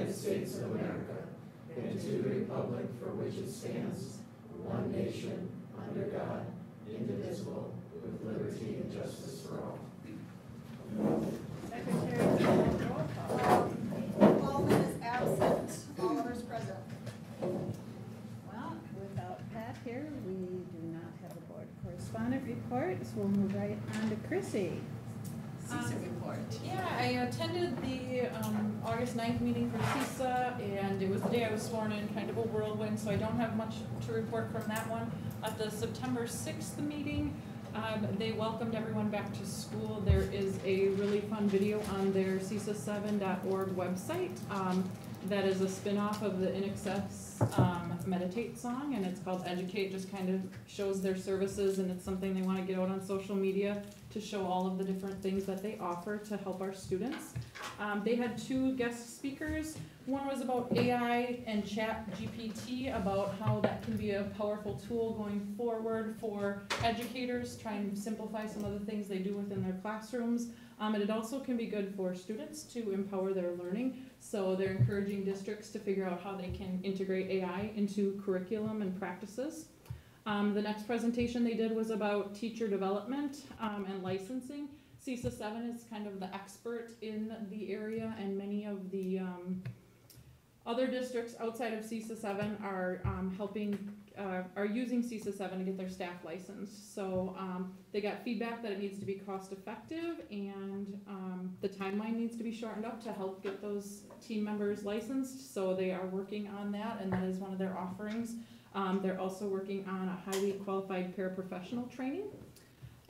United States of America and to the republic for which it stands, one nation, under God, indivisible, with liberty and justice for all. Secretary, roll call. Baldwin is absent. Oliver is present. Well, without Pat here, we do not have a board correspondent report, so we'll move right on to Chrissy. CISA report. Yeah, I attended the August 9th meeting for CISA, and it was the day I was sworn in, kind of a whirlwind, so I don't have much to report from that one. At the September 6th meeting, they welcomed everyone back to school. There is a really fun video on their CISA7.org website that is a spin-off of the In Excess Meditate song, and it's called Educate. Just kind of shows their services, and it's something they want to get out on social media to show all of the different things that they offer to help our students. They had 2 guest speakers. One was about AI and Chat GPT, about how that can be a powerful tool going forward for educators, trying to simplify some of the things they do within their classrooms. And it also can be good for students to empower their learning. So they're encouraging districts to figure out how they can integrate AI into curriculum and practices. The next presentation they did was about teacher development and licensing. CISA 7 is kind of the expert in the area, and many of the other districts outside of CISA 7 are are using CISA 7 to get their staff licensed. So they got feedback that it needs to be cost effective, and the timeline needs to be shortened up to help get those team members licensed. So they are working on that, and that is one of their offerings. They're also working on a highly qualified paraprofessional training.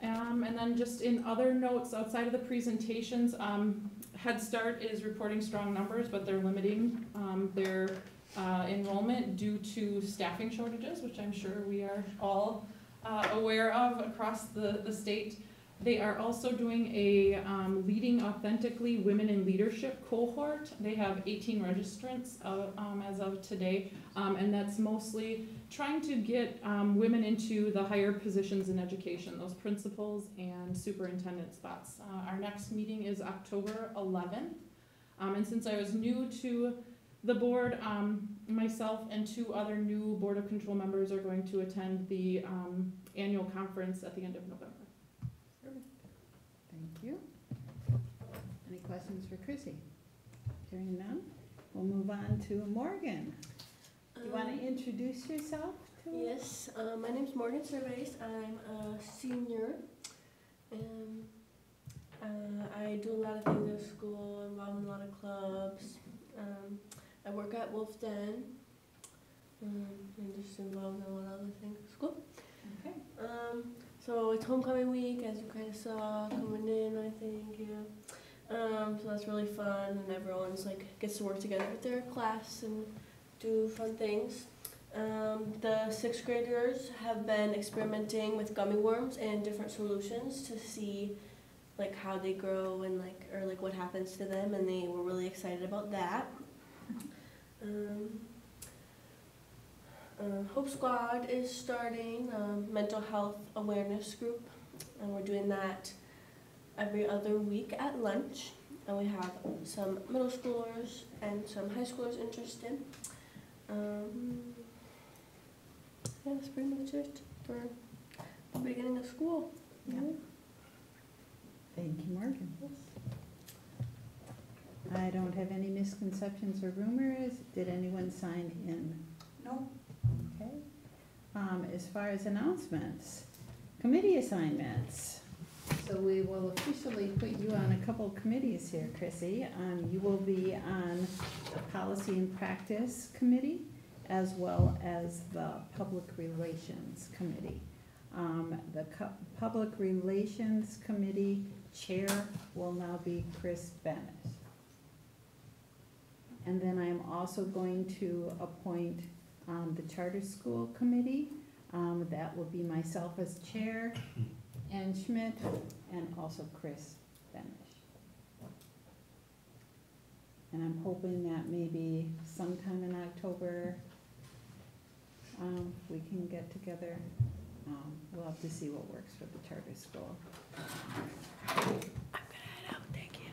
And then just in other notes outside of the presentations, Head Start is reporting strong numbers, but they're limiting their enrollment due to staffing shortages, which I'm sure we are all aware of across the state. They are also doing a Leading Authentically Women in Leadership cohort. They have 18 registrants as of today, and that's mostly trying to get women into the higher positions in education, those principals and superintendent spots. Our next meeting is October 11th, and since I was new to the board, myself and 2 other new Board of Control members are going to attend the annual conference at the end of November. Thank you. Any questions for Chrissy? Hearing none, we'll move on to Morgan. Do you want to introduce yourself to us? Yes, my name's Morgan Cervais. I'm a senior, and I do a lot of things at school, involved in a lot of clubs. I work at Wolf Den, and just involved in a lot of other things at school. Okay. So it's homecoming week, as you kind of saw coming in, I think, yeah. So that's really fun, and everyone's gets to work together with their class and do fun things. The 6th graders have been experimenting with gummy worms and different solutions to see how they grow and or what happens to them, and they were really excited about that. Hope Squad is starting a mental health awareness group, and we're doing that every other week at lunch, and we have some middle schoolers and some high schoolers interested. Yeah, that's pretty much it for the beginning of school. Yeah. Thank you, Morgan. I don't have any misconceptions or rumors. Did anyone sign in? No. Okay. As far as announcements, committee assignments. So we will officially put you on a couple committees here, Chrissy. You will be on the Policy and Practice Committee as well as the Public Relations Committee. The Public Relations Committee Chair will now be Chris Bennett. And then I'm also going to appoint the Charter School Committee. That will be myself as chair, Ann Schmidt, and also Chris Benish. And I'm hoping that maybe sometime in October we can get together. We'll have to see what works for the charter school. I'm gonna head out, thank you.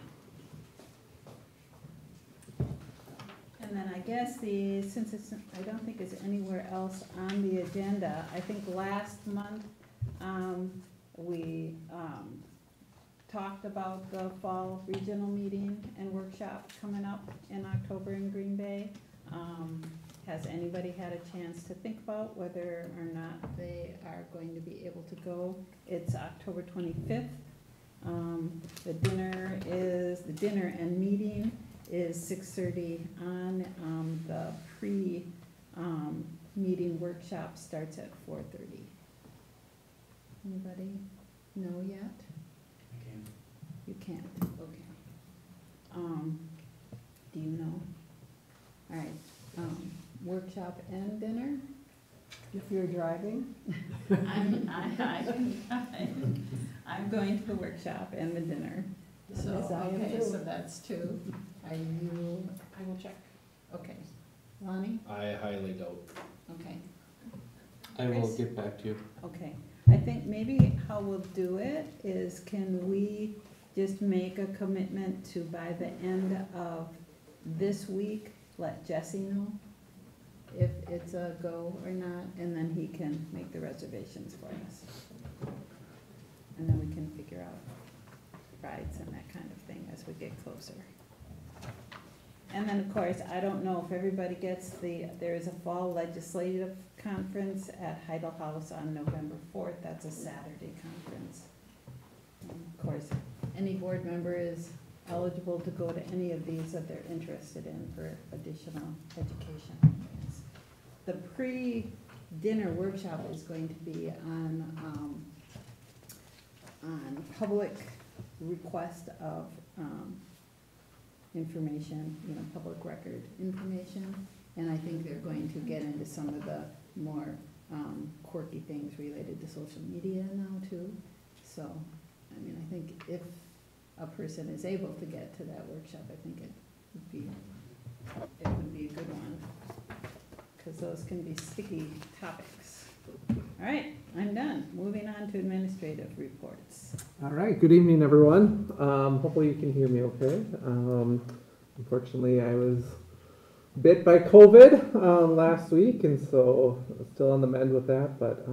And then I guess since I don't think it's anywhere else on the agenda, I think last month, we, talked about the fall regional meeting and workshop coming up in October in Green Bay. Has anybody had a chance to think about whether or not they are going to be able to go? It's October 25th. The dinner and meeting is 6:30 on. The meeting workshop starts at 4:30. Anybody know yet? You can't, okay. Do you know? All right, workshop and dinner? If you're driving? I'm going to the workshop and the dinner. So, Yes, I am okay, too. so that's two. Are you, I will check. okay. Lonnie? I highly doubt. Okay, I will Chris? get back to you. okay. I think maybe how we'll do it is, can we just make a commitment to, by the end of this week, let Jesse know if it's a go or not, and then he can make the reservations for us. And then we can figure out rides and that kind of thing as we get closer. And then, of course, I don't know if everybody gets there is a fall legislative conference at Heidel House on November 4th. That's a Saturday conference. And of course, any board member is eligible to go to any of these that they're interested in for additional education. The pre-dinner workshop is going to be on public request of information, public record information. And I think they're going to get into some of the more quirky things related to social media now too. So, I mean, I think if a person is able to get to that workshop, I think it would be a good one, because those can be sticky topics. All right, I'm done. Moving on to administrative reports. All right, good evening, everyone. Hopefully you can hear me okay. Unfortunately, I was bit by COVID last week, and so still on the mend with that, but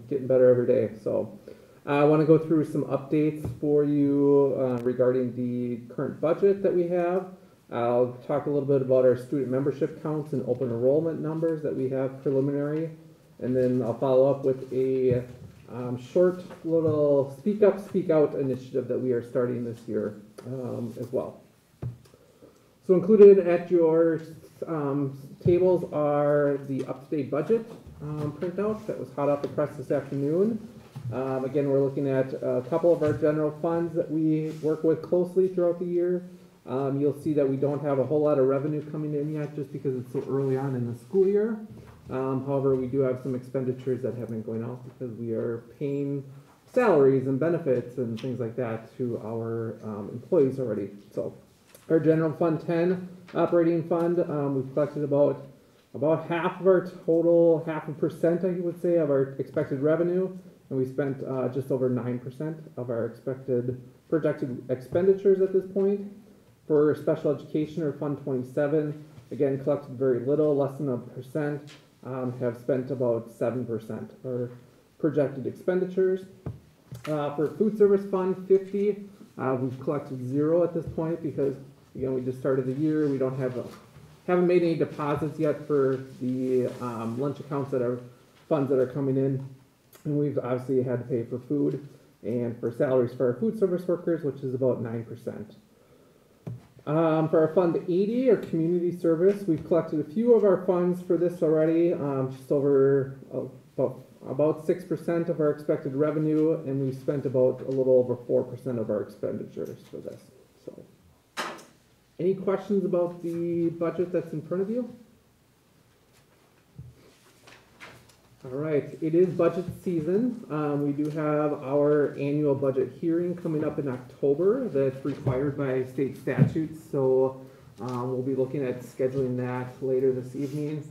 getting better every day. So I want to go through some updates for you regarding the current budget that we have. I'll talk a little bit about our student membership counts and open enrollment numbers that we have preliminary, and then I'll follow up with a short little speak up, speak out initiative that we are starting this year as well. So included at your tables are the up-to-date budget printout that was hot off the press this afternoon. Again, we're looking at a couple of our general funds that we work with closely throughout the year. You'll see that we don't have a whole lot of revenue coming in yet just because it's so early on in the school year. However, we do have some expenditures that have been going out because we are paying salaries and benefits and things like that to our employees already. So our general fund 10 operating fund, we've collected about half of our total, 0.5%, I would say, of our expected revenue, and we spent just over 9% of our projected expenditures at this point. For special education, or Fund 27, again, collected very little, less than 1%, have spent about 7% of our projected expenditures. For food service fund 50, we've collected 0 at this point because, again, we just started the year. We don't haven't made any deposits yet for the lunch accounts funds that are coming in, and we've obviously had to pay for food and for salaries for our food service workers, which is about 9%. For our Fund 80, or community service, we've collected a few of our funds for this already, just over about 6% of our expected revenue, and we spent about a little over 4% of our expenditures for this. So, any questions about the budget that's in front of you? All right, it is budget season. We do have our annual budget hearing coming up in October that's required by state statutes, so we'll be looking at scheduling that later this evening,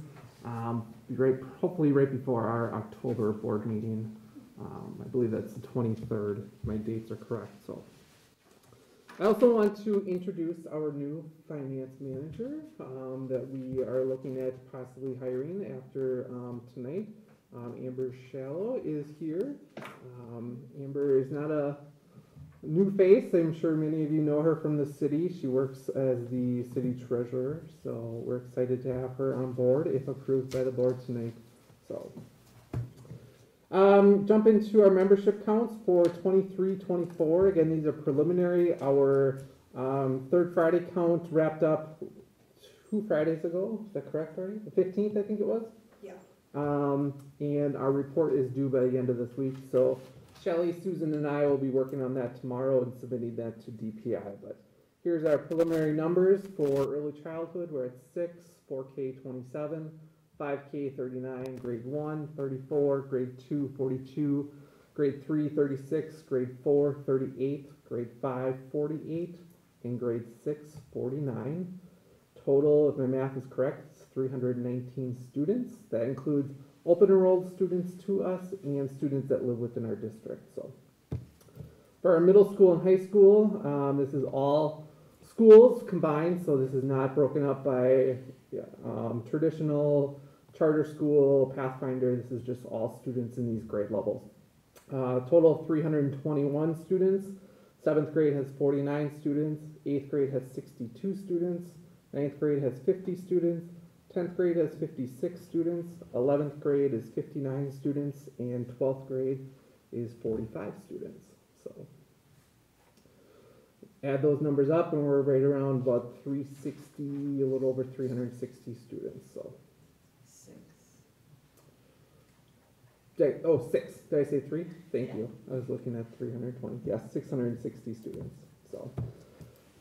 hopefully right before our October board meeting. I believe that's the 23rd, if my dates are correct. So I also want to introduce our new finance manager that we are looking at possibly hiring after tonight. Amber Shallow is here. Amber is not a new face. I'm sure many of you know her from the city. She works as the city treasurer, so we're excited to have her on board if approved by the board tonight. So, jump into our membership counts for 23-24. Again, these are preliminary. Our third Friday count wrapped up 2 Fridays ago. Is that correct, Friday? The 15th, I think it was. Yeah. And our report is due by the end of this week. So Shelley, Susan, and I will be working on that tomorrow and submitting that to DPI. But here's our preliminary numbers for early childhood. We're at 6, 4K 27, 5K 39, grade 1 34, grade 2 42, grade 3 36, grade 4 38, grade 5 48, and grade 6 49. Total, if my math is correct, it's 319 students. That includes open enrolled students to us and students that live within our district. So for our middle school and high school, this is all schools combined, so this is not broken up by traditional charter school, Pathfinder. This is just all students in these grade levels. Total of 321 students. 7th grade has 49 students. 8th grade has 62 students. 9th grade has 50 students. 10th grade has 56 students. 11th grade is 59 students. And 12th grade is 45 students. So add those numbers up and we're right around about 360, a little over 360 students. So 6. 6. Did I say 3? Thank you. I was looking at 320. Yes, 660 students. So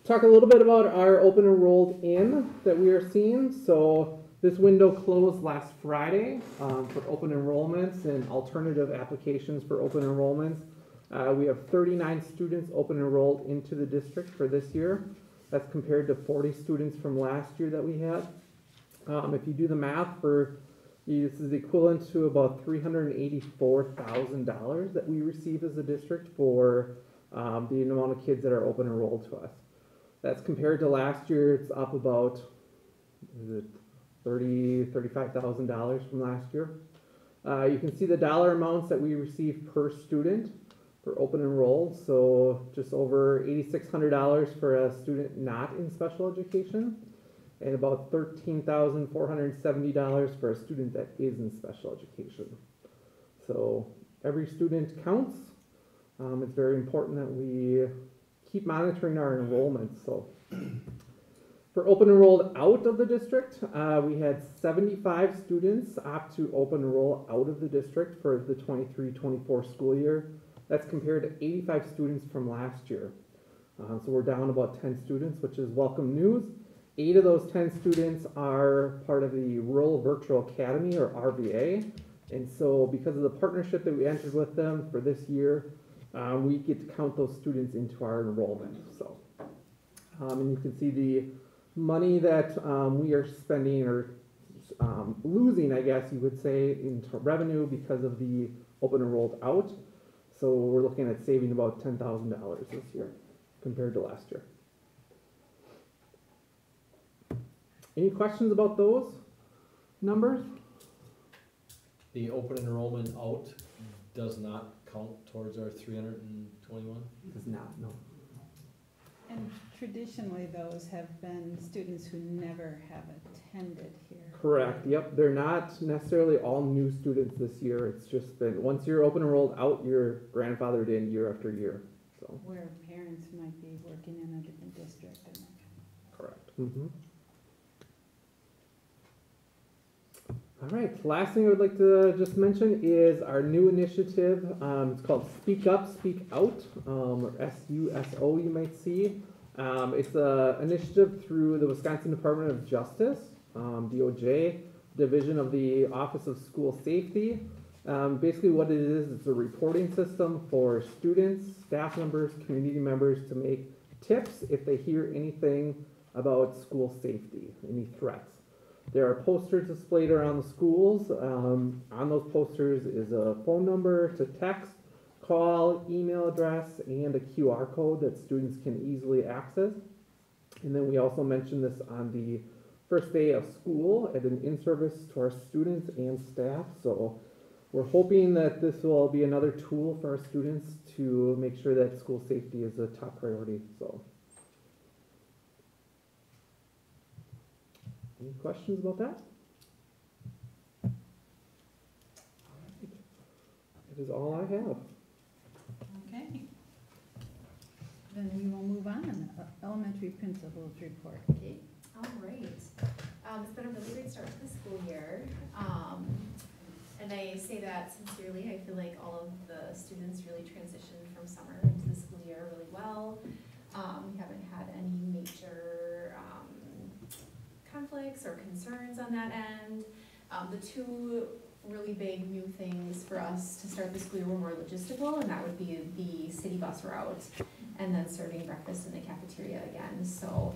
talk a little bit about our open enrolled in that we are seeing. So this window closed last Friday for open enrollments and alternative applications for open enrollments. We have 39 students open enrolled into the district for this year. That's compared to 40 students from last year that we had. If you do the math this is equivalent to about $384,000 that we receive as a district for the amount of kids that are open enrolled to us. That's compared to last year. It's up about $35,000 from last year. You can see the dollar amounts that we receive per student for open enrolled. So just over $8,600 for a student not in special education, and about $13,470 for a student that is in special education. So every student counts. It's very important that we keep monitoring our enrollment. So for open enrolled out of the district, we had 75 students opt to open enroll out of the district for the 23-24 school year. That's compared to 85 students from last year. So we're down about 10 students, which is welcome news. 8 of those 10 students are part of the Rural Virtual Academy, or RVA. And so because of the partnership that we entered with them for this year, we get to count those students into our enrollment. So, and you can see the money that we are spending, or losing, I guess you would say, into revenue because of the open enrolled out. So we're looking at saving about $10,000 this year compared to last year. Any questions about those numbers? The open enrollment out does not count towards our 321? Does not, no. And traditionally, those have been students who never have attended here. Correct, yep. They're not necessarily all new students this year. It's just been, once you're open enrolled out, you're grandfathered in year after year. So Where parents might be working in a different district. And correct. All right, last thing I would like to just mention is our new initiative. It's called Speak Up, Speak Out, or SUSO you might see. It's an initiative through the Wisconsin Department of Justice, DOJ, Division of the Office of School Safety. Basically what it is, it's a reporting system for students, staff members, community members to make tips if they hear anything about school safety, any threats. There are posters displayed around the schools. On those posters is a phone number to text, call, email address, and a QR code that students can easily access. And then we also mentioned this on the first day of school as an in-service to our students and staff. So we're hoping that this will be another tool for our students to make sure that school safety is a top priority. So, any questions about that? That is all I have. Okay. Then we will move on. Elementary principals report. Kate? All right. It's been a really great start to the school year. And I say that sincerely. I feel like all of the students really transitioned from summer into the school year really well. We haven't had any major conflicts or concerns on that end. The two really big new things for us to start the school year were more logistical, and that would be the city bus route and then serving breakfast in the cafeteria again. So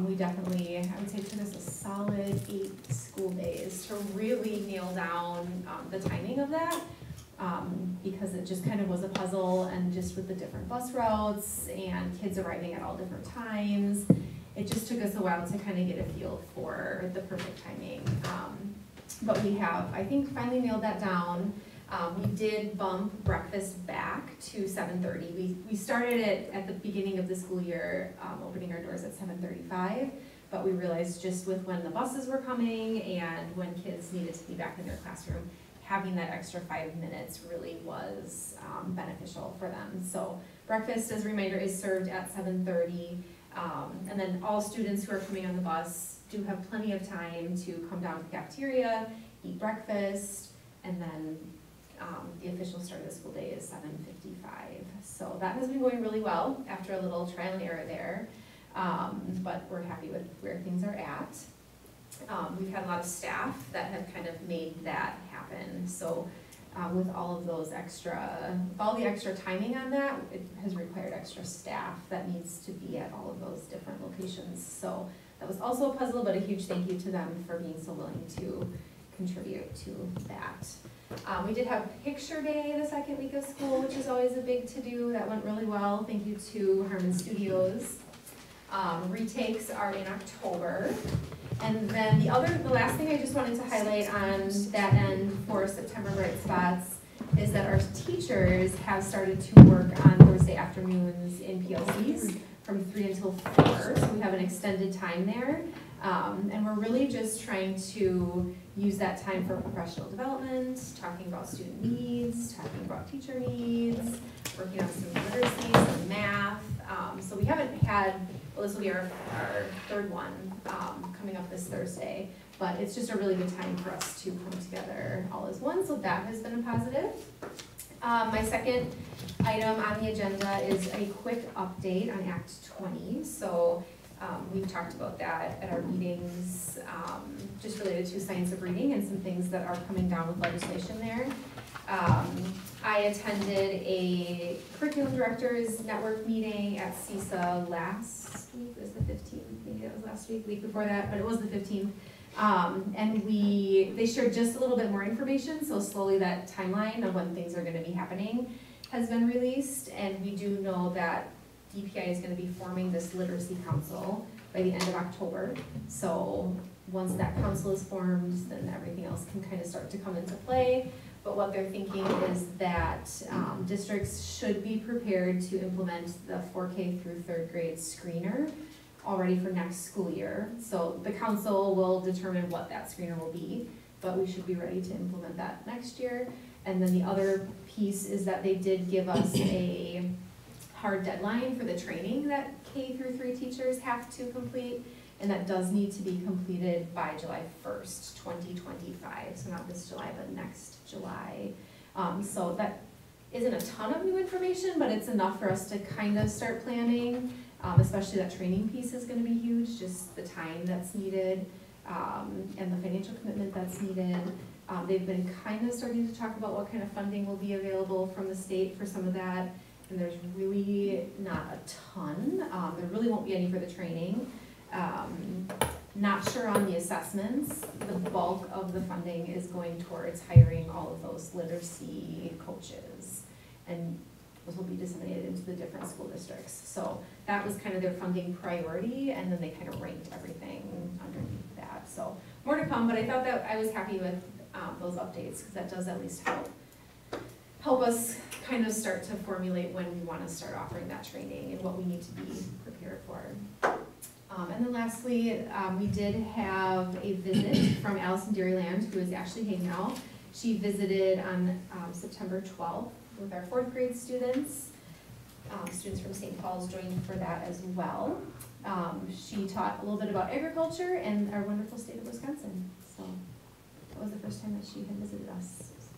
we definitely, I would say, took us a solid 8 school days to really nail down the timing of that, because it just kind of was a puzzle, and just with the different bus routes and kids arriving at all different times, it just took us a while to kind of get a feel for the perfect timing. But we have, I think, finally nailed that down. We did bump breakfast back to 7:30. We started it at the beginning of the school year, opening our doors at 7:35, but we realized just with when the buses were coming and when kids needed to be back in their classroom, having that extra 5 minutes really was beneficial for them. So breakfast, as a reminder, is served at 7:30, and then all students who are coming on the bus do have plenty of time to come down to the cafeteria, eat breakfast, and then the official start of the school day is 7:55. So that has been going really well after a little trial and error there, but we're happy with where things are at. We've had a lot of staff that have kind of made that happen. So with all of those all the extra timing on that, it has required extra staff that needs to be at all of those different locations. So that was also a puzzle, but a huge thank you to them for being so willing to contribute to that. We did have picture day the second week of school, which is always a big to-do. That went really well. Thank you to Harmon Studios. Retakes are in October. And then the last thing I just wanted to highlight on that end for September Bright Spots is that our teachers have started to work on Thursday afternoons in PLCs from 3 until 4, so we have an extended time there. And we're really just trying to use that time for professional development, talking about student needs, talking about teacher needs, working on some literacy, some math. So we haven't had, well, this will be our third one coming up this Thursday, but it's just a really good time for us to come together all as one, so that has been a positive. My second item on the agenda is a quick update on Act 20. So we've talked about that at our meetings, just related to science of reading and some things that are coming down with legislation there. I attended a curriculum directors network meeting at CISA last week. It was the 15th, maybe that was last week before that, but it was the 15th. And they shared just a little bit more information, so slowly that timeline of when things are going to be happening has been released, and we do know that DPI is going to be forming this literacy council by the end of October. So once that council is formed, then everything else can kind of start to come into play. But what they're thinking is that districts should be prepared to implement the 4K through 3rd grade screener already for next school year. So the council will determine what that screener will be, but we should be ready to implement that next year. And then the other piece is that they did give us a hard deadline for the training that K through 3 teachers have to complete, and that does need to be completed by July 1st, 2025. So not this July, but next July. So that isn't a ton of new information, but it's enough for us to kind of start planning. Especially that training piece is going to be huge, just the time that's needed and the financial commitment that's needed. They've been kind of starting to talk about what kind of funding will be available from the state for some of that, and there's really not a ton. There really won't be any for the training. Not sure on the assessments. The bulk of the funding is going towards hiring all of those literacy coaches and those will be disseminated into the different school districts. So that was kind of their funding priority, and then they kind of ranked everything underneath that. So more to come, but I thought that I was happy with those updates, because that does at least help us kind of start to formulate when we want to start offering that training and what we need to be prepared for. And then lastly, we did have a visit from Allison Dairyland, who is actually here now. She visited on September 12th with our 4th grade students. Students from St. Paul's joined for that as well. She taught a little bit about agriculture and our wonderful state of Wisconsin. So that was the first time that she had visited us. So,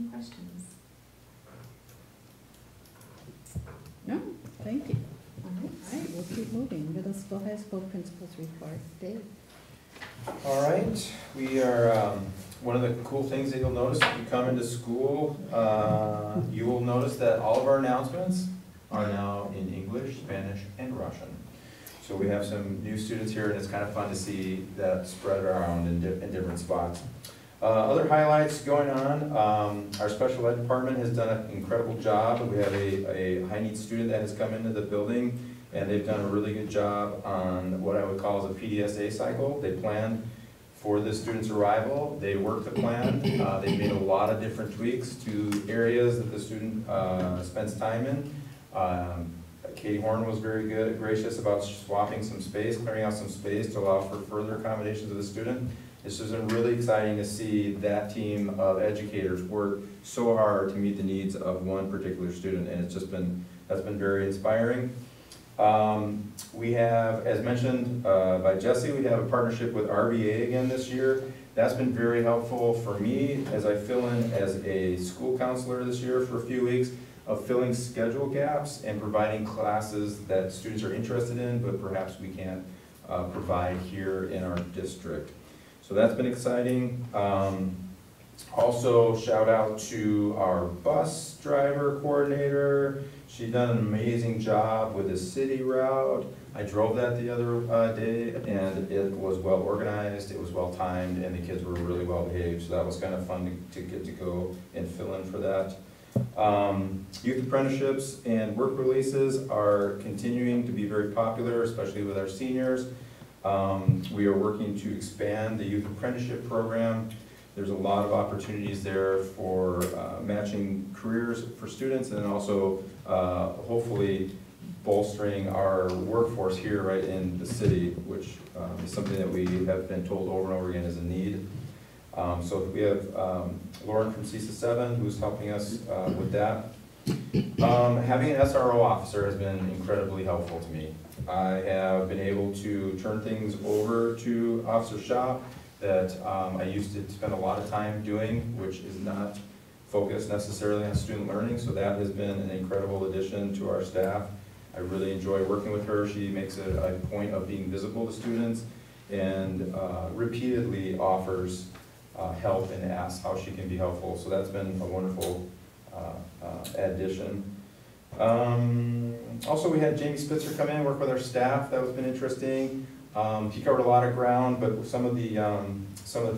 any questions? No, thank you. All right. All right, we'll keep moving. Middle school, high school principals report. Dave? All right, we are, one of the cool things that you'll notice if you come into school, you will notice that all of our announcements are now in English, Spanish, and Russian. So we have some new students here, and it's kind of fun to see that spread around in different spots. Other highlights going on, our special ed department has done an incredible job. We have a high needs student that has come into the building, and they've done a really good job on what I would call as a PDSA cycle. They planned for the student's arrival. They worked the plan. They made a lot of different tweaks to areas that the student spends time in. Katie Horn was very gracious about swapping some space, clearing out some space to allow for further accommodations of the student. It's just been really exciting to see that team of educators work so hard to meet the needs of one particular student, and that's been very inspiring. We have, as mentioned by Jesse, we have a partnership with RVA again this year. That's been very helpful for me as I fill in as a school counselor this year for a few weeks, of filling schedule gaps and providing classes that students are interested in, but perhaps we can't provide here in our district. So that's been exciting. Also, shout out to our bus driver coordinator. She's done an amazing job with the city route. I drove that the other day, and it was well organized, it was well timed, and the kids were really well behaved. So that was kind of fun to get to go and fill in for that. Youth apprenticeships and work releases are continuing to be very popular, especially with our seniors. We are working to expand the youth apprenticeship program. There's a lot of opportunities there for matching careers for students, and also hopefully bolstering our workforce here right in the city, which is something that we have been told over and over again is a need. So we have Lauren from CISA 7 who's helping us with that. Having an SRO officer has been incredibly helpful to me. I have been able to turn things over to Officer Shop that I used to spend a lot of time doing, which is not focused necessarily on student learning, so that has been an incredible addition to our staff. I really enjoy working with her. She makes it a point of being visible to students and repeatedly offers help and asks how she can be helpful, so that's been a wonderful addition. Also, we had Jamie Spitzer come in and work with our staff. That has been interesting. He covered a lot of ground, but some of the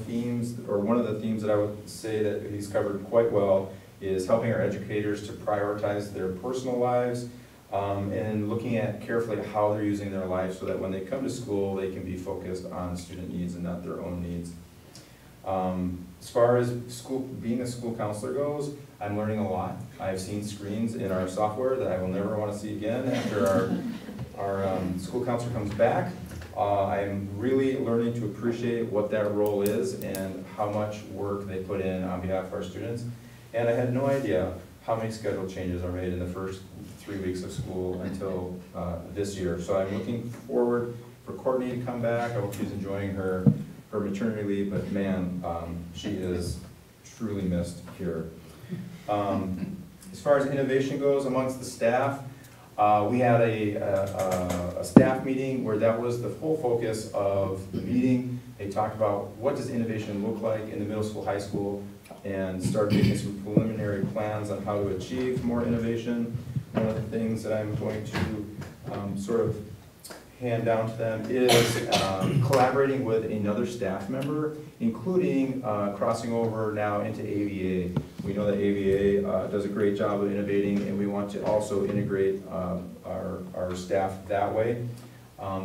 themes, or one of the themes that I would say that he's covered quite well, is helping our educators to prioritize their personal lives and looking at carefully how they're using their life so that when they come to school, they can be focused on student needs and not their own needs. As far as being a school counselor goes, I'm learning a lot. I've seen screens in our software that I will never want to see again after our school counselor comes back. I'm really learning to appreciate what that role is and how much work they put in on behalf of our students. And I had no idea how many schedule changes are made in the first 3 weeks of school until this year. So I'm looking forward for Courtney to come back. I hope she's enjoying her maternity leave, but man, she is truly missed here. As far as innovation goes amongst the staff, we had a staff meeting where that was the full focus of the meeting. They talked about what does innovation look like in the middle school, high school, and started making some preliminary plans on how to achieve more innovation. One of the things that I'm going to sort of hand down to them is collaborating with another staff member, including crossing over now into AVA. We know that AVA does a great job of innovating, and we want to also integrate our staff that way.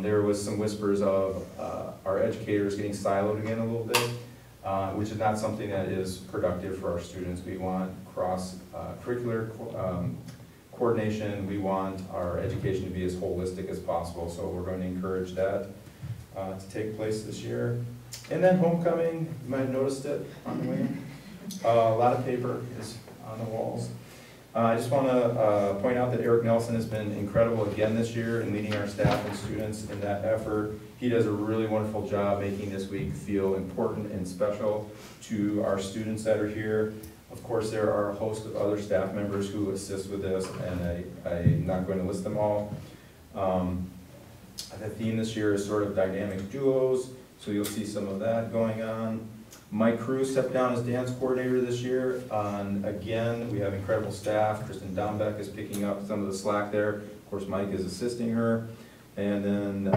There was some whispers of our educators getting siloed again a little bit, which is not something that is productive for our students. We want cross-curricular coordination. We want our education to be as holistic as possible, so we're going to encourage that to take place this year. And then homecoming, you might have noticed it on the way in. A lot of paper is on the walls. I just want to point out that Eric Nelson has been incredible again this year in leading our staff and students in that effort. He does a really wonderful job making this week feel important and special to our students that are here. Of course, there are a host of other staff members who assist with this, and I'm not going to list them all. The theme this year is sort of dynamic duos, so you'll see some of that going on. Mike Cruz stepped down as dance coordinator this year. Again, we have incredible staff. Kristen Dombeck is picking up some of the slack there. Of course, Mike is assisting her. And then,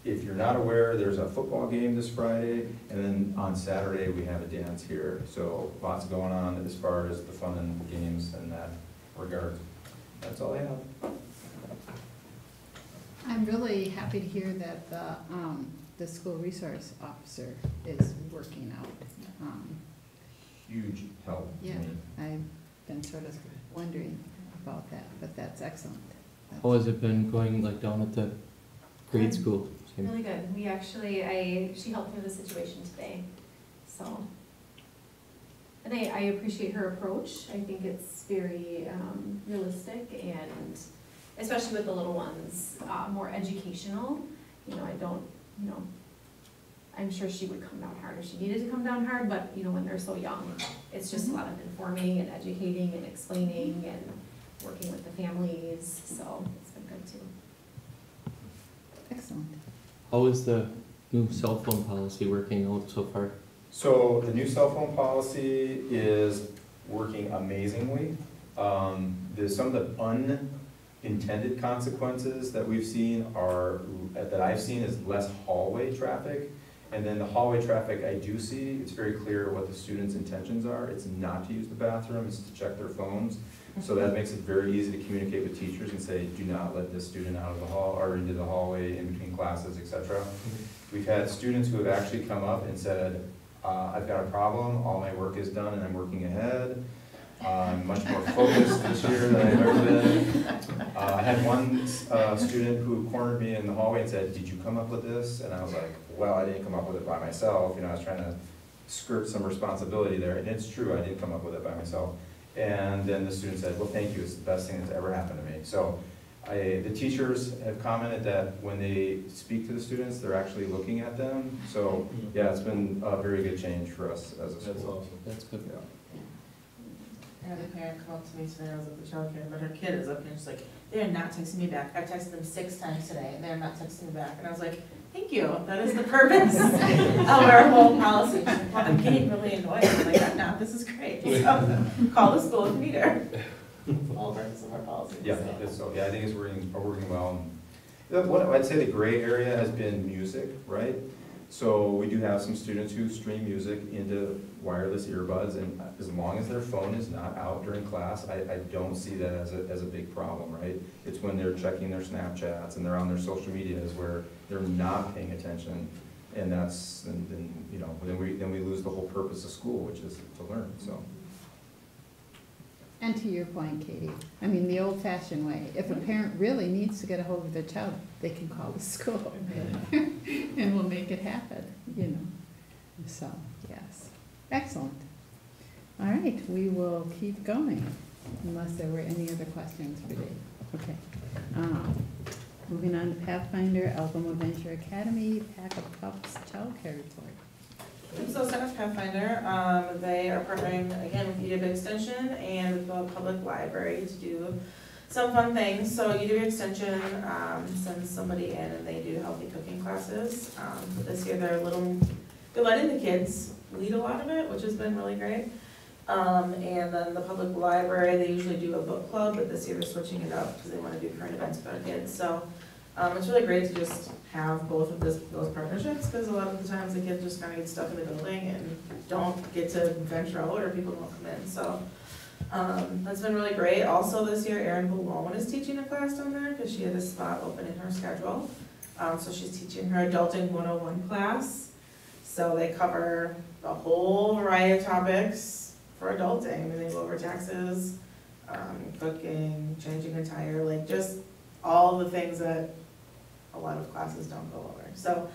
if you're not aware, there's a football game this Friday, and then on Saturday we have a dance here. So lots going on as far as the fun and games in that regard. That's all I have. I'm really happy to hear that the school resource officer is working out. Huge help to Yeah, me. I've been sort of wondering about that, but that's excellent. How has it been going like down at the grade school? Really good. We actually, she helped me with the situation today, so. And I appreciate her approach. I think it's very realistic, and especially with the little ones, more educational. I'm sure she would come down hard if she needed to come down hard, but when they're so young, it's just a lot of informing and educating and explaining and working with the families, so it's been good too. Excellent. How is the new cell phone policy working out so far? So the new cell phone policy is working amazingly. Some of the unintended consequences that we've seen that I've seen is less hallway traffic. And then the hallway traffic I do see, it's very clear what the students' intentions are. It's not to use the bathroom, it's to check their phones. So that makes it very easy to communicate with teachers and say, do not let this student out of the hall or into the hallway in between classes, etc. We've had students who have actually come up and said, I've got a problem, all my work is done and I'm working ahead. I'm much more focused this year than I've ever been. I had one student who cornered me in the hallway and said, did you come up with this? And I was like, well, I didn't come up with it by myself. I was trying to skirt some responsibility there. And it's true, I didn't come up with it by myself. And then the student said, well, thank you, it's the best thing that's ever happened to me. So the teachers have commented that when they speak to the students, they're actually looking at them. So yeah, it's been a very good change for us as a school. That's awesome. That's good. Yeah. I had a parent come up to me today, I was at the childcare, but her kid is up here, and she's like, they're not texting me back. I've texted them 6 times today, and they're not texting me back. And I was like, thank you, that is the purpose of our whole policy. She's like, well, I'm getting really annoyed. I'm like, I'm not, this is great. So call the school if you need her. All parts of our policy. Yeah, I think it's working well. What I'd say the gray area has been music, right? So we do have some students who stream music into wireless earbuds, and as long as their phone is not out during class, I don't see that as a big problem, right? It's when they're checking their Snapchats and they're on their social medias where they're not paying attention, and then we lose the whole purpose of school, which is to learn. So. And to your point, Katie, the old-fashioned way, if a parent really needs to get a hold of their child, they can call the school and we'll make it happen, So, yes. Excellent. All right, we will keep going unless there were any other questions for Dave. Okay. Moving on to Pathfinder, Algoma Venture Academy, Pack of Pups Child Care Report. So Center Pathfinder, they are partnering again with UW Extension and with the public library to do some fun things. So UW Extension sends somebody in and they do healthy cooking classes. This year they're letting the kids lead a lot of it, which has been really great. And then the public library, they usually do a book club, but this year they're switching it up because they want to do current events for our kids. So It's really great to just have both of those partnerships, because a lot of the times the kids just kind of get stuck in the building and don't get to venture out, or people don't come in, so. That's been really great. Also this year, Erin Balone is teaching a class down there, because she had a spot open in her schedule. So she's teaching her Adulting 101 class. So they cover the whole variety of topics for adulting. I mean, they go over taxes, cooking, changing a tire, like just all the things that a lot of classes don't go over. So,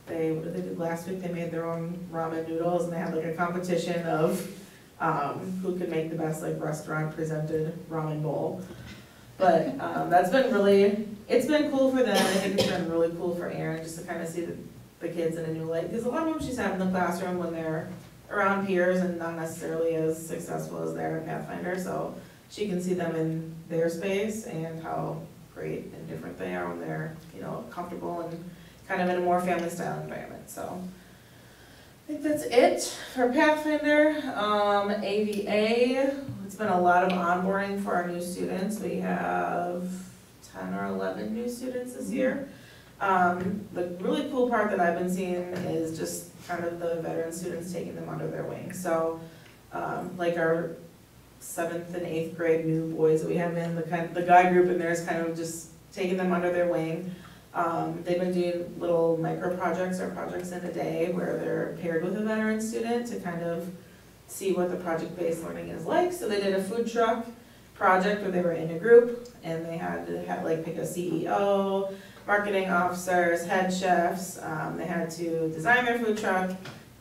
what did they do last week? They made their own ramen noodles, and they had like a competition of who could make the best like restaurant presented ramen bowl. But that's been really, it's been cool for them. I think it's been really cool for Erin just to kind of see the kids in a new light. Because a lot of them she's had in the classroom when they're around peers and not necessarily as successful as they're at Pathfinder. So she can see them in their space and how great and different they are when they're, you know, comfortable and kind of in a more family style environment. So I think that's it for Pathfinder. AVA, it's been a lot of onboarding for our new students. We have 10 or 11 new students this year. The really cool part that I've been seeing is just kind of the veteran students taking them under their wing. So like our 7th and 8th grade new boys that we have in, the guy group in there is kind of just taking them under their wing. They've been doing little micro projects or projects in a day where they're paired with a veteran student to kind of see what the project-based learning is like. So they did a food truck project where they were in a group and they had to like pick a CEO, marketing officers, head chefs. They had to design their food truck,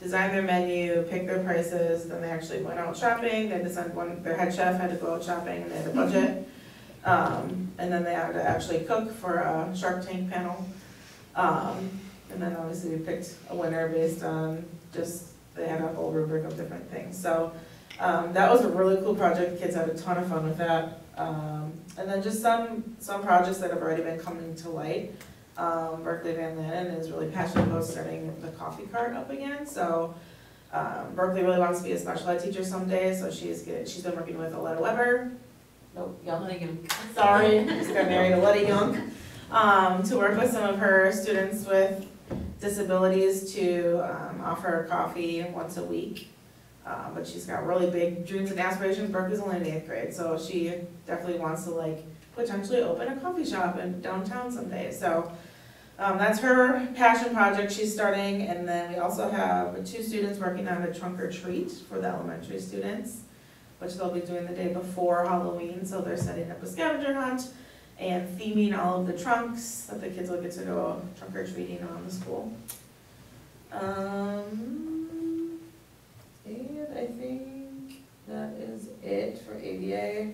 design their menu, pick their prices. Then they actually went out shopping. They had to send their head chef had to go out shopping, and they had a budget. And then they had to actually cook for a Shark Tank panel. And then obviously we picked a winner based on just, they had a whole rubric of different things. So that was a really cool project. Kids had a ton of fun with that. And then just some projects that have already been coming to light. Berkeley Van Lannen is really passionate about starting the coffee cart up again. So Berkeley really wants to be a special ed teacher someday. So she's been working with Aletta Weber. Nope, Young. Sorry, just got married to Letty Young. To work with some of her students with disabilities to offer coffee once a week. But she's got really big dreams and aspirations. Berkeley's only in 8th grade, so she definitely wants to like potentially open a coffee shop in downtown someday. So that's her passion project she's starting. And then we also have 2 students working on a trunk or treat for the elementary students, which they'll be doing the day before Halloween. So they're setting up a scavenger hunt and theming all of the trunks that the kids will get to go trunk or treating around the school. And I think that is it for ABA.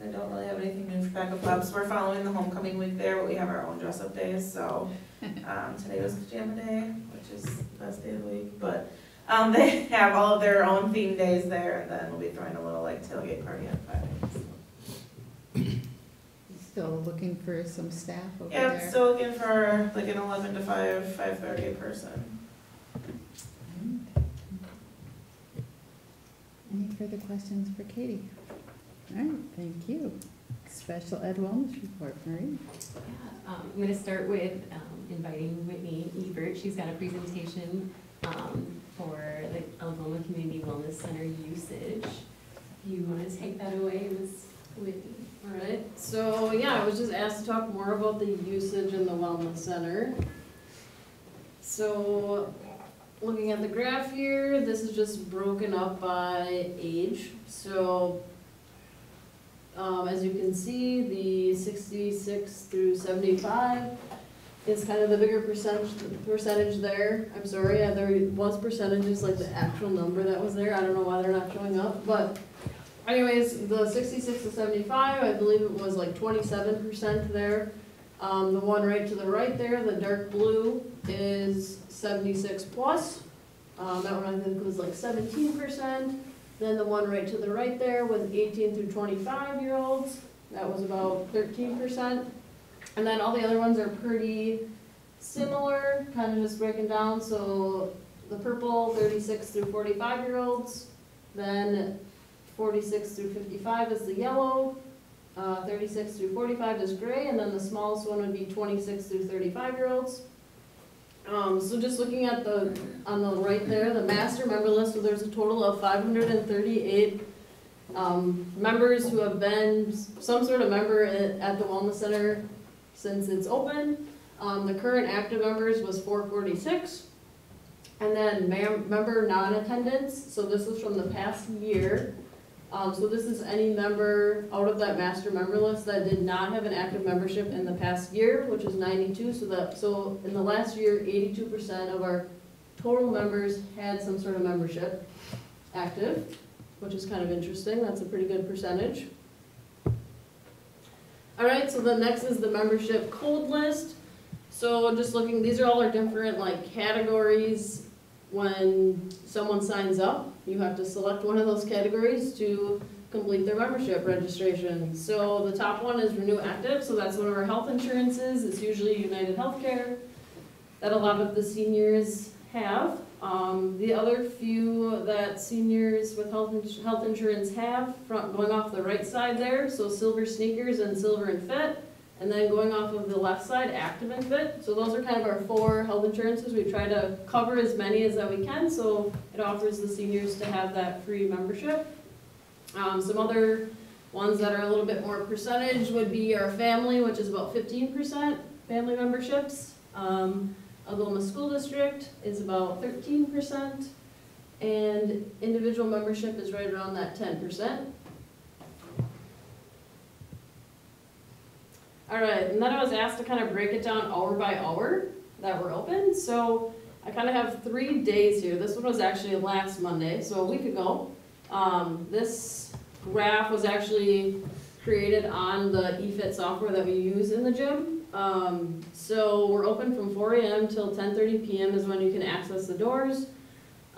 I don't really have anything new for backup labs. We're following the homecoming week there, but we have our own dress-up days. So today was pajama day, which is the best day of the week. But they have all of their own theme days there, and then we'll be throwing a little like tailgate party on Friday. Still looking for some staff over Yeah, there? still looking for like an 11 to 5:30 person. Any further questions for Katie? All right, thank you. Special Ed Wellness Report, Marie. Yeah, I'm going to start with inviting Whitney Ebert. She's got a presentation for the Algoma Community Wellness Center usage. If you want to take that away, Ms. Whitney. All right, so yeah, I was just asked to talk more about the usage in the wellness center. So looking at the graph here, this is just broken up by age. So as you can see, the 66 through 75 is kind of the bigger percentage there. I'm sorry, there was percentages like the actual number that was there. I don't know why they're not showing up, but anyways, the 66 to 75, I believe it was like 27% there. The one right to the right there, the dark blue, is 76 plus. That one I think was like 17%. Then the one right to the right there was 18 through 25-year-olds. That was about 13%. And then all the other ones are pretty similar, kind of just breaking down. So the purple, 36 through 45-year-olds. Then 46 through 55 is the yellow. 36 through 45 is gray, and then the smallest one would be 26 through 35-year-olds. So just looking at on the right there, the master member list, so there's a total of 538 members who have been some sort of member at the Wellness Center since it's open. The current active members was 446. And then member non-attendance, so this is from the past year. So this is any member out of that master member list that did not have an active membership in the past year, which is 92. So in the last year, 82% of our total members had some sort of membership active, which is kind of interesting. That's a pretty good percentage. All right, so the next is the membership cold list. So just looking, these are all our different like categories. When someone signs up, you have to select one of those categories to complete their membership registration. So the top one is Renew Active, so that's one of our health insurances. It's usually United Healthcare that a lot of the seniors have. The other few that seniors with health insurance have, going off the right side there, so Silver Sneakers and Silver and Fit. And then going off of the left side, Active and Fit. So those are kind of our 4 health insurances. We try to cover as many as that we can, so it offers the seniors to have that free membership. Some other ones that are a little bit more percentage would be our family, which is about 15% family memberships. Algoma School District is about 13%. And individual membership is right around that 10%. All right, and then I was asked to kind of break it down hour by hour that we're open. So I kind of have 3 days here. This one was actually last Monday, so a week ago. This graph was actually created on the eFit software that we use in the gym. So we're open from 4 a.m. till 10:30 p.m. is when you can access the doors.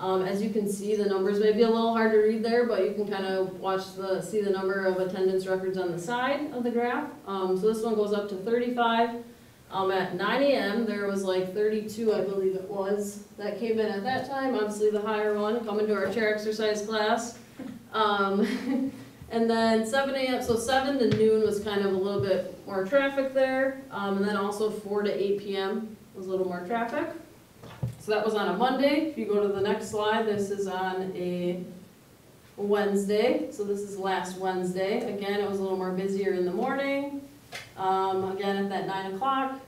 As you can see, the numbers may be a little hard to read there, but you can kind of see the number of attendance records on the side of the graph. So this one goes up to 35. At 9 a.m., there was like 32, I believe it was, that came in at that time. Obviously the higher one, coming to our chair exercise class. And then 7 a.m., so 7 to noon was kind of a little bit more traffic there. And then also 4 to 8 p.m. was a little more traffic. So that was on a Monday. If you go to the next slide, this is on a Wednesday. So this is last Wednesday. Again, it was a little more busier in the morning. Again, at that 9 o'clock.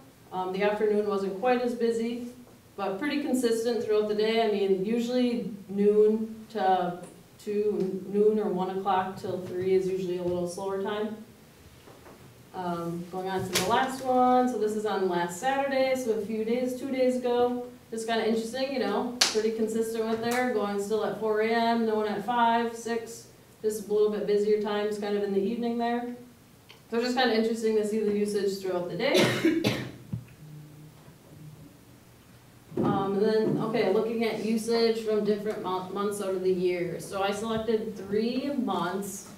The afternoon wasn't quite as busy, but pretty consistent throughout the day. I mean, usually noon to noon or 1 o'clock till 3 is usually a little slower time. Going on to the last one. So this is on last Saturday, so 2 days ago. Just kind of interesting, you know, pretty consistent with there, going still at 4 a.m., no one at 5, 6, just a little bit busier times kind of in the evening there. So it's just kind of interesting to see the usage throughout the day. And then, okay, looking at usage from different months out of the year. So I selected 3 months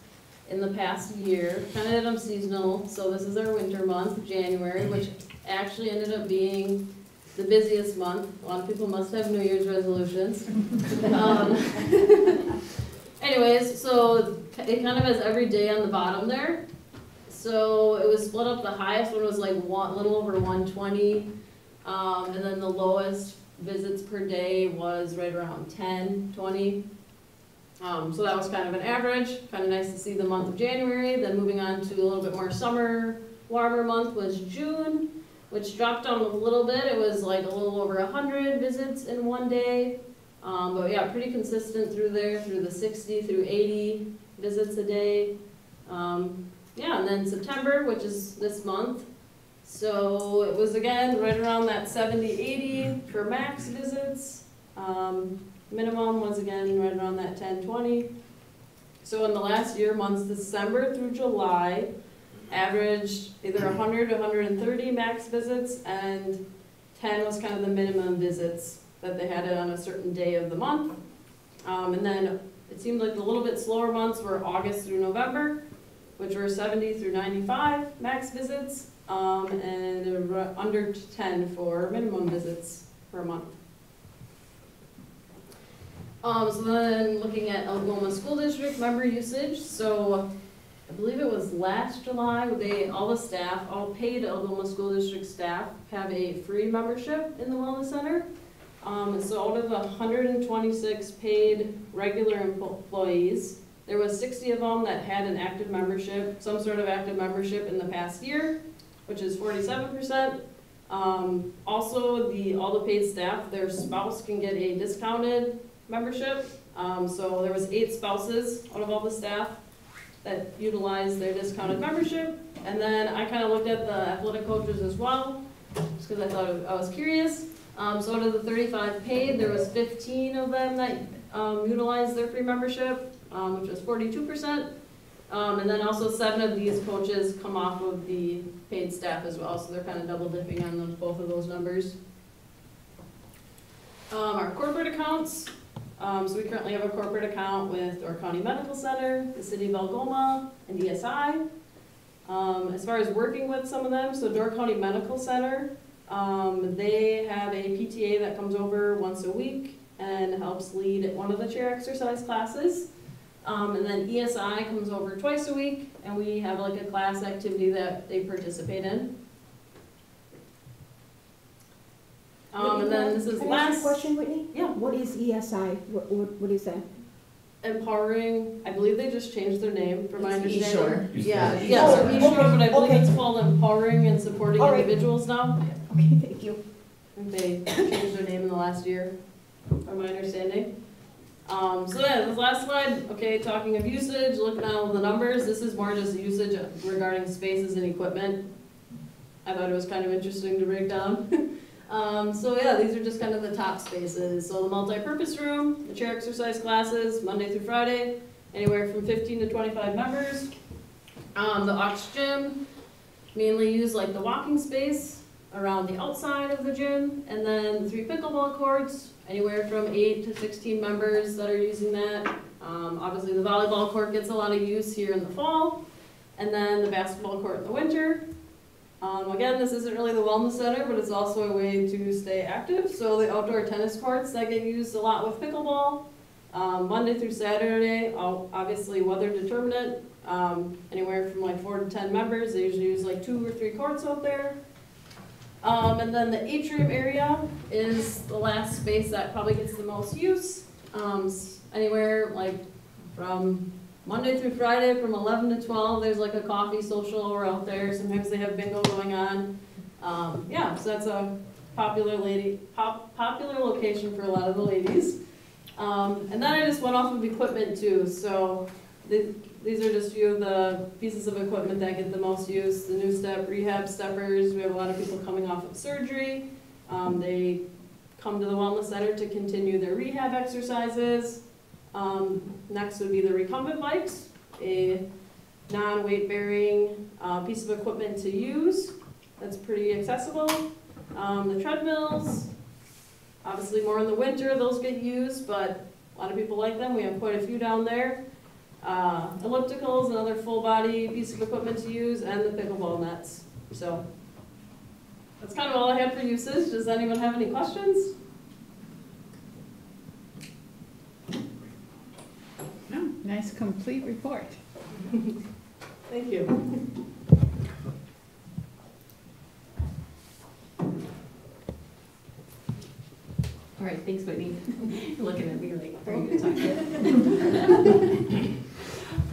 in the past year, kind of did them seasonal. So this is our winter month, January, which actually ended up being the busiest month. A lot of people must have New Year's resolutions. Anyways, so it kind of has every day on the bottom there. So it was split up. The highest one was like a little over 120, and then the lowest visits per day was right around 10, 20. So that was kind of an average. Kind of nice to see the month of January. Then moving on to a little bit more summer, warmer month was June, which dropped down a little bit. It was like a little over 100 visits in one day. But yeah, pretty consistent through there, through the 60 through 80 visits a day. Yeah, and then September, which is this month. So it was again right around that 70, 80 for max visits. Minimum was again right around that 10, 20. So in the last year, months December through July, averaged either 100 to 130 max visits, and 10 was kind of the minimum visits that they had it on a certain day of the month. And then it seemed like the little bit slower months were August through November, which were 70 through 95 max visits, and under 10 for minimum visits per month. So then looking at Algoma School District member usage, so I believe it was last July, all the staff, all paid Algoma School District staff have a free membership in the Wellness Center. So out of 126 paid regular employees, there was 60 of them that had an active membership, some sort of active membership in the past year, which is 47%. Also, all the paid staff, their spouse can get a discounted membership. So there was 8 spouses out of all the staff that utilized their discounted membership. And then I kind of looked at the athletic coaches as well, just because I was curious. So out of the 35 paid, there was 15 of them that utilized their free membership, which was 42%. And then also 7 of these coaches come off of the paid staff as well, so they're kind of double dipping on both of those numbers. Our corporate accounts, so we currently have a corporate account with Door County Medical Center, the City of Algoma, and ESI. As far as working with some of them, so Door County Medical Center, they have a PTA that comes over once a week and helps lead one of the chair exercise classes. And then ESI comes over twice a week, and we have like a class activity that they participate in. And then this is Can I ask last. you a question, Whitney? Yeah. What is ESI? What is that? Empowering, I believe they just changed their name, from my understanding. East-Shore. Yeah, East yeah, Shore. so East Shore, but I believe Okay. it's called Empowering and Supporting All right. Individuals now. Okay, thank you. I think they changed their name in the last year, from my understanding. So yeah, this last slide, okay, talking of usage, looking at all the numbers, this is more just usage regarding spaces and equipment. I thought it was kind of interesting to break down. So yeah, these are just kind of the top spaces. So the multi-purpose room, the chair exercise classes, Monday through Friday, anywhere from 15 to 25 members. The aux gym, mainly use like the walking space around the outside of the gym, and then the 3 pickleball courts, anywhere from 8 to 16 members that are using that. Obviously the volleyball court gets a lot of use here in the fall, and then the basketball court in the winter. Again, this isn't really the wellness center, but it's also a way to stay active. So the outdoor tennis courts that get used a lot with pickleball, Monday through Saturday, obviously weather determinant, anywhere from like 4 to 10 members. They usually use like 2 or 3 courts out there. And then the atrium area is the last space that probably gets the most use. Anywhere like from Monday through Friday from 11 to 12, there's like a coffee social hour out there. Sometimes they have bingo going on. Yeah, so that's a popular location for a lot of the ladies. And then I just went off of equipment too. So these are just a few of the pieces of equipment that get the most use. The new step rehab steppers. We have a lot of people coming off of surgery. They come to the wellness center to continue their rehab exercises. Next would be the recumbent bikes, a non-weight bearing piece of equipment to use that's pretty accessible. The treadmills, obviously more in the winter, those get used, but a lot of people like them. We have quite a few down there. Ellipticals, another full body piece of equipment to use, and the pickleball nets. So that's kind of all I have for usage. Does anyone have any questions? No, nice complete report. Thank you. All right, thanks, Whitney. You're looking at me like, are you gonna talk to?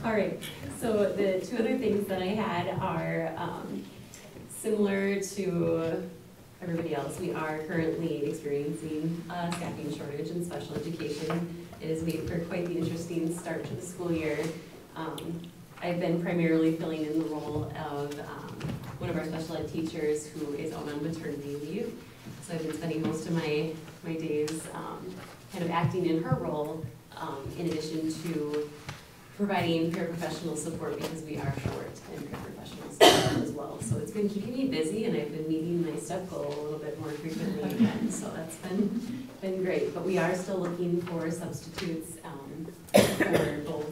All right, so the 2 other things that I had are similar to everybody else. We are currently experiencing a staffing shortage in special education. It has made for quite the interesting start to the school year. I've been primarily filling in the role of one of our special ed teachers who is out on maternity leave. So I've been spending most of my days kind of acting in her role, in addition to providing paraprofessional support because we are short in paraprofessional support as well. So it's been keeping me busy, and I've been meeting my step goal a little bit more frequently again. So that's been great. But we are still looking for substitutes for both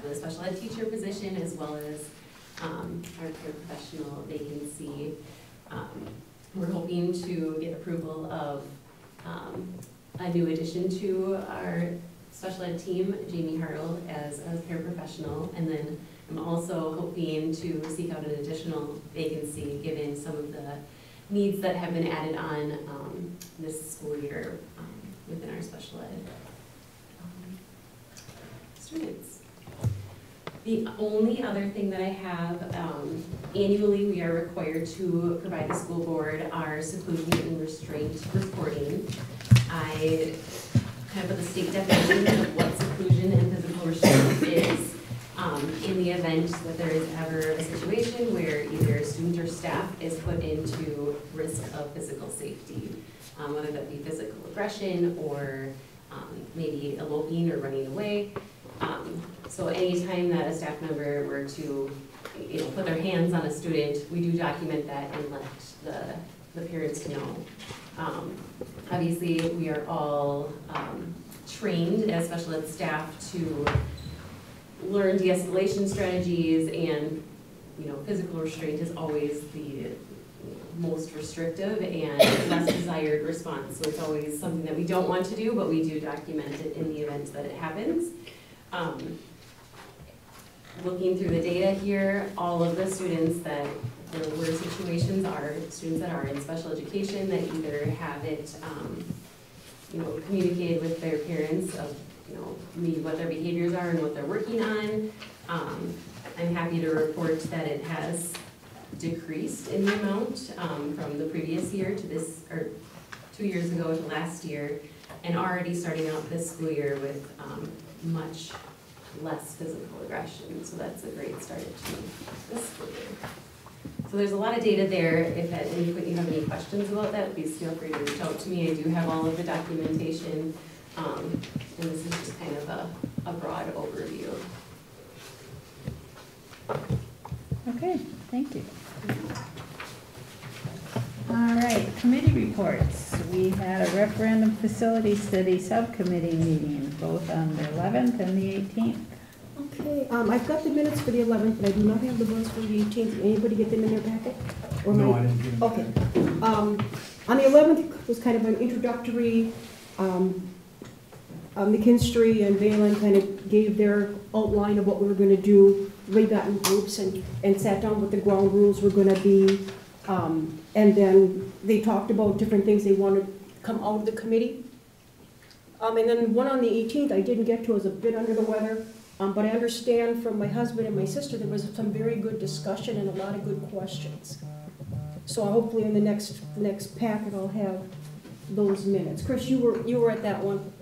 the special ed teacher position as well as our paraprofessional vacancy. We're hoping to get approval of a new addition to our special ed team, Jamie Harrell, as a paraprofessional, and then I'm also hoping to seek out an additional vacancy given some of the needs that have been added on this school year within our special ed students. The only other thing that I have, annually we are required to provide the school board our seclusion and restraint reporting. I kind of put the state definition of what seclusion and physical restraint is. In the event that there is ever a situation where either a student or staff is put into risk of physical safety, whether that be physical aggression or maybe eloping or running away. So anytime that a staff member were to, put their hands on a student, we do document that and let the parents know. Obviously, we are all trained as special ed staff to learn de-escalation strategies, and physical restraint is always the most restrictive and less desired response. So it's always something that we don't want to do, but we do document it in the event that it happens. Looking through the data here, all of the students that there were situations are students that are in special education that either have it, communicated with their parents of, maybe what their behaviors are and what they're working on. I'm happy to report that it has decreased in the amount from the previous year to this, or 2 years ago to last year, and already starting out this school year with much less physical aggression. So that's a great start to this school year. So there's a lot of data there. If at any point you have any questions about that, please feel free to reach out to me. I do have all of the documentation. And this is just kind of a broad overview. Okay, thank you. All right, committee reports. We had a referendum facility study subcommittee meeting, both on the 11th and the 18th. Okay, I've got the minutes for the 11th, but I do not have the ones for the 18th. Did anybody get them in their packet? Or No, I didn't get them. Okay. On the 11th, it was kind of an introductory, McKinstry and Valen kind of gave their outline of what we were going to do. We got in groups and sat down what the ground rules were going to be. And then they talked about different things they wanted to come out of the committee. And then one on the 18th I didn't get to, I was a bit under the weather. But I understand from my husband and my sister there was some very good discussion and a lot of good questions. So hopefully in the next packet I'll have those minutes. Chris, you were at that one.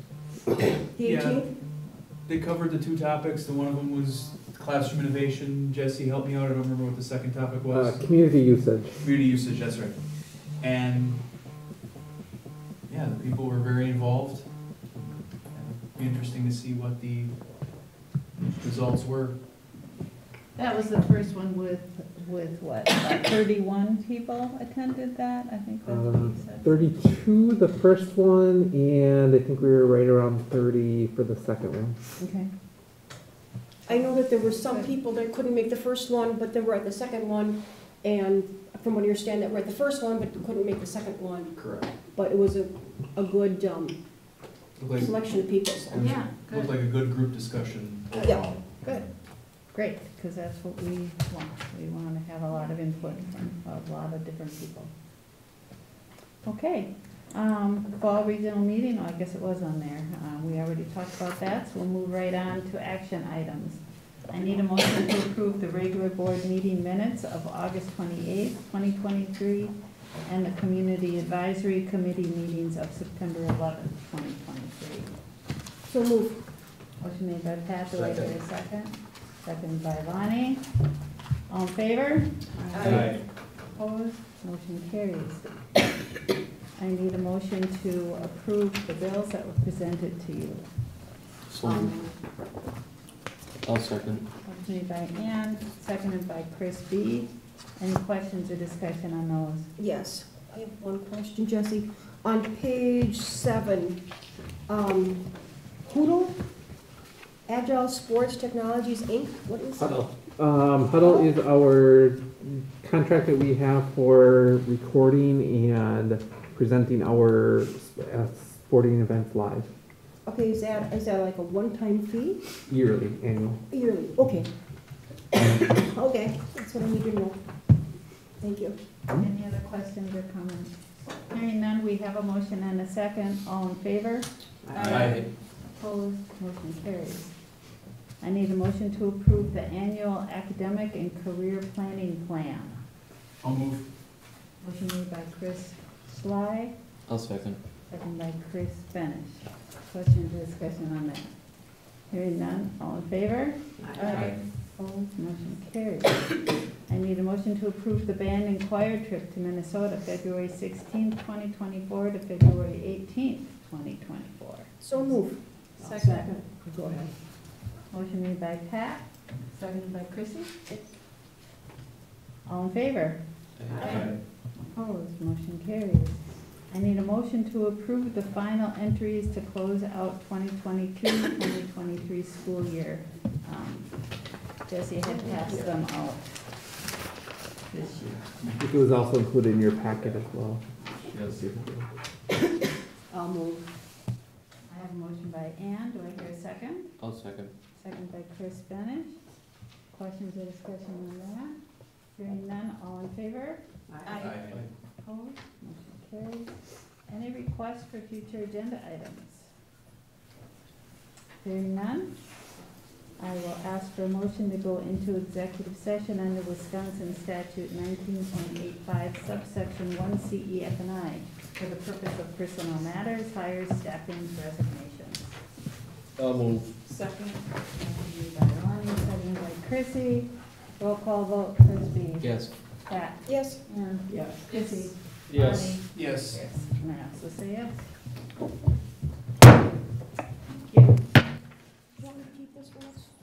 The 18th? Yeah, they covered the two topics. The one of them was classroom innovation. Jesse, help me out. I don't remember what the second topic was. Community usage. Community usage, that's right. And yeah, the people were very involved. It'd be interesting to see what the results were. That was the first one with what, about 31 people attended that? I think that's what you said. 32 the first one, and I think we were right around 30 for the second one. Okay. I know that there were some people that couldn't make the first one, but they were at the second one, and from what I understand, that were at the first one, but couldn't make the second one. Correct. But it was a good selection of people. So. Yeah, good. Looked like a good group discussion Yeah. overall. Good. Great, because that's what we want. We want to have a lot of input from a lot of different people. Okay. Fall regional meeting, I guess it was on there. We already talked about that, so we'll move right on to action items. I need a motion to approve the regular board meeting minutes of August 28th, 2023, and the Community Advisory Committee meetings of September 11th, 2023. So move. Motion made by Pat, do I get a second? Second by Lonnie. All in favor? Aye. Opposed? Motion carries. I need a motion to approve the bills that were presented to you. So, I'll second. Motion made by Ann, seconded by Chris B. Any questions or discussion on those? Yes. I have one question, Jesse. On page 7, Hoodle, Agile Sports Technologies, Inc., what is that? Huddle. Huddle is our contract that we have for recording and presenting our sporting events live. Okay, is that like a one-time fee? Yearly, annual. Yearly, okay. Okay, that's what I need to know. Thank you. Any other questions or comments? Hearing none, we have a motion and a second. All in favor? Aye. Opposed? Motion carries. I need a motion to approve the annual academic and career planning plan. I'll move. Motion made by Chris Sly, I'll second. second by Chris Benish. Questions or discussion on that? Hearing none, all in favor? Aye. Opposed? Motion carries. I need a motion to approve the band and choir trip to Minnesota, February 16th, 2024 to February 18th, 2024. So move. Second. Go ahead. Motion made by Pat, seconded by Chrissy. All in favor? Aye. Opposed, motion carries. I need a motion to approve the final entries to close out 2022-2023 school year. Jesse had passed them out this year. I think it was also included in your packet as well. Yes. I'll move. I have a motion by Ann, do I hear a second? I'll second. Second by Chris Benish. Questions or discussion on that? Hearing none, all in favor? Aye. Opposed, motion carries. Any requests for future agenda items? Hearing none, I will ask for a motion to go into executive session under Wisconsin statute 19.85 subsection 1 C, E, F, and I for the purpose of personnel matters, hires, staffing, resignations. I'll move. Second. By Lonnie, seconded by Chrissy. Roll call vote, Chrissy. Yes. Pat. Yes. Ann. Yes. Chrissy. Yes. Lonnie. Yes. Yes. And I also say yes.